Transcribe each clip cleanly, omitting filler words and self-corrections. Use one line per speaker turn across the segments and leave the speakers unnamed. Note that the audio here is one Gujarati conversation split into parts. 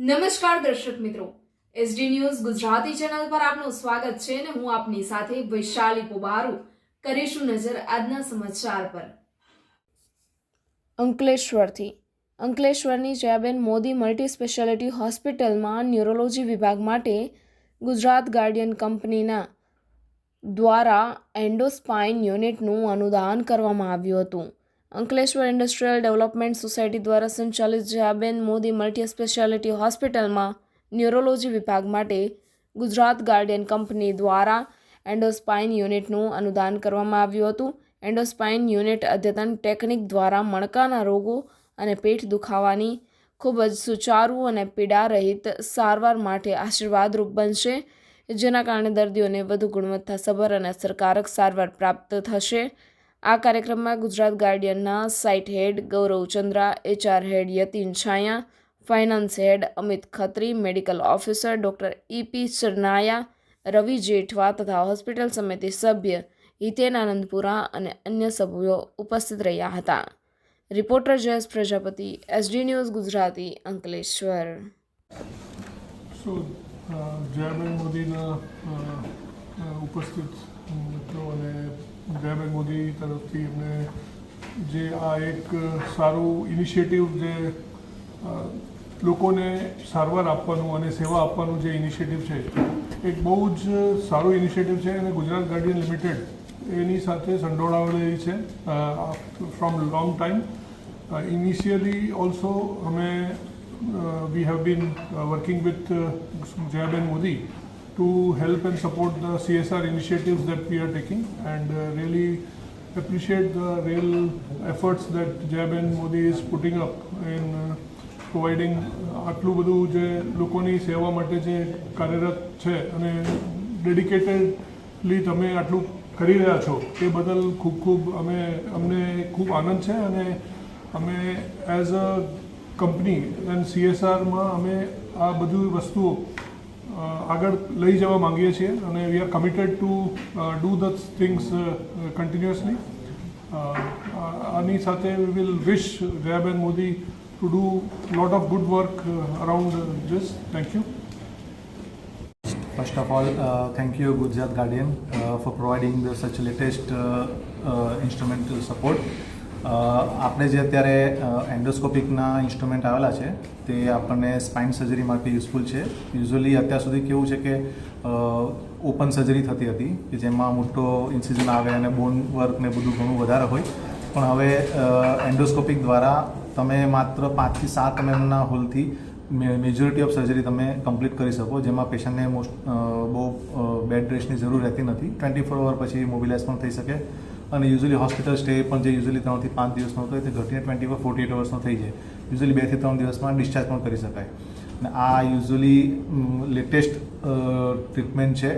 નમસ્કાર દર્શક મિત્રો, એસડી ન્યૂઝ ગુજરાતી ચેનલ પર આપનું સ્વાગત છે અને હું આપની સાથે વૈશાલી પોબારુ કરીશું નજર આજના સમાચાર પર। અંકલેશ્વરની જયાબેન મોદી મલ્ટી સ્પેશિયાલિટી હોસ્પિટલમાં ન્યુરોલોજી વિભાગ માટે ગુજરાત ગાર્ડિયન કંપનીના દ્વારા એન્ડોસ્પાઇન યુનિટનું અનુદાન કરવામાં આવ્યું હતું। અંકલેશ્વર ઇન્ડસ્ટ્રીયલ ડેવલપમેન્ટ સોસાયટી દ્વારા સંચાલિત જયાબેન મોદી મલ્ટી સ્પેશિયાલિટી હોસ્પિટલમાં ન્યુરોલોજી વિભાગ માટે ગુજરાત ગાર્ડિયન કંપની દ્વારા એન્ડોસ્પાઇન યુનિટનું અનુદાન કરવામાં આવ્યું હતું। એન્ડોસ્પાઇન યુનિટ અદ્યતન ટેકનિક દ્વારા મણકાના રોગો અને પેટ દુખાવાની ખૂબ જ સુચારુ અને પીડારહિત સારવાર માટે આશીર્વાદરૂપ બનશે, જેના કારણે દર્દીઓને વધુ ગુણવત્તાસભર અને અસરકારક સારવાર પ્રાપ્ત થશે। આ કાર્યક્રમમાં ગુજરાત ગાર્ડિયનના site head Gaurav Chandra, HR head Yatin Chhaya, finance head Amit Khatri, medical officer doctor EP ચરનાયા, રવિ જેઠવા તથા હોસ્પિટલ સમિતિ સભ્ય હિતેન આનંદપુરા અને અન્ય સભ્યો ઉપસ્થિત રહ્યા હતા। Reporter Jayesh Prajapati, SD news Gujarati, Ankleshwar.
Jayaben મોદીના ઉપસ્થિત મિત્રો અને જયાબેન મોદી તરફથી એમને જે આ એક સારું ઇનિશિયેટિવ જે લોકોને સારવાર આપવાનું અને સેવા આપવાનું જે ઇનિશિયેટિવ છે, એક બહુ જ સારું ઇનિશિયેટિવ છે અને ગુજરાત ગાર્ડિયન લિમિટેડ એની સાથે સંડોવાયેલી છે from long time. Initially also અમે we have been working with Jayabén Modi to help and support the CSR initiatives that we are taking, and really appreciate the real efforts that Jayabén Modi is putting up in providing આટલું બધું જે લોકોની સેવા માટે જે કાર્યરત છે અને ડેડિકેટેડલી તમે આટલું કરી રહ્યા છો એ બદલ ખૂબ ખૂબ અમને ખૂબ આનંદ છે અને અમે એઝ અ કંપની એન્ડ CSRમાં અમે આ બધી વસ્તુઓ આગળ લઈ જવા માંગીએ છીએ અને we are committed two do the things continuously. આની સાથે we will wish Jayaben Modi two do lot of good work around this. Thank you.
First of all, thank you Gujarat Guardian for providing such latest instrumental support. આપણે જે અત્યારે એન્ડોસ્કોપિકના ઇન્સ્ટ્રુમેન્ટ આવેલા છે તે આપણને સ્પાઇન સર્જરી માટે યુઝફુલ છે। યુઝ્યુઅલી અત્યાર સુધી કેવું છે કે ઓપન સર્જરી થતી હતી કે જેમાં મોટો ઇન્સિઝન આવે અને બોન વર્ક ને બધું ઘણું વધારે હોય, પણ હવે એન્ડોસ્કોપિક દ્વારા તમે માત્ર 5 થી 7 mmના હોલથી મેજોરિટી ઓફ સર્જરી તમે કમ્પ્લીટ કરી શકો, જેમાં પેશન્ટને બહુ બેડ રેસ્ટની જરૂર રહેતી નથી। 24 અવર પછી મોબિલાઇઝ પણ થઈ શકે અને યુઝ્યુઅલી હોસ્પિટલ સ્ટે પણ જે યુઝ્યુઅલી 3 થી 5 દિવસનો હતો તે ઘટીને 48 અવર્સનો થઈ જાય। યુઝ્યુઅલી 2 થી 3 દિવસમાં ડિસ્ચાર્જ પણ કરી શકાય અને આ યુઝ્યુઅલી લેટેસ્ટ ટ્રીટમેન્ટ છે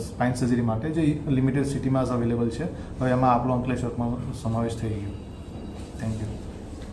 સ્પાઇન સર્જરી માટે, જે લિમિટેડ સિટીમાં જ અવેલેબલ છે। હવે એમાં આપણો અંકલેશ્વરમાં સમાવેશ થઈ ગયો। Thank you.